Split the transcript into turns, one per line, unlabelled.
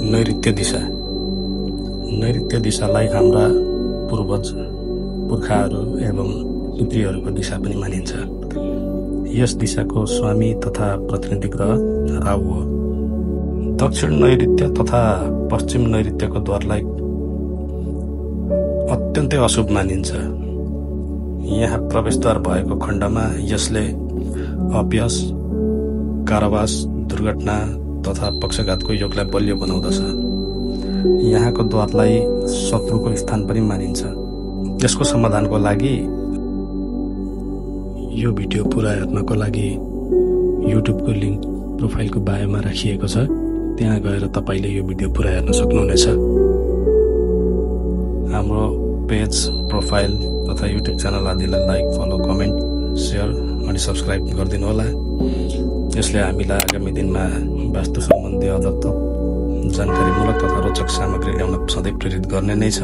नैऋत्य दिशालाई हाम्रा पुर्खाहरू एवं पितृहरूको दिशा पनि मानिन्छ। यस दिशाको स्वामी तथा प्रतिनिधि ग्रह राहु हो। दक्षिण नैऋत्य तथा पश्चिम नैऋत्यको द्वारलाई अत्यन्तै अशुभ मानिन्छ। यहाँ प्रवेशद्वार भएको खण्डमा यसले अपयश, कारावास, दुर्घटना तथा पक्षघातको योगलाई बलियो बनाउँदछ। यहाँको द्वारलाई शत्रुको स्थान पनि मानिन्छ। यसको समाधानको लागि यो भिडियो पुरा हेर्नको लागि युट्युबको लिङ्क प्रोफाइलको बायोमा राखिएको छ। त्यहाँ गएर तपाईले यो भिडियो पुरा हेर्न सक्नुहुनेछ। हाम्रो पेज, प्रोफाइल तथा युट्युब च्यानल आदिलाई लाइक, फलो, कमेन्ट, सेयर अनि सब्स्क्राइब गरिदिनु होला। यसले हामीलाई आगामी दिनमा वास्तु सम्बन्धी अझ जानकारीमूलक तथा रोचक सामग्री ल्याउन सधैँ प्रेरित गर्ने नै छ।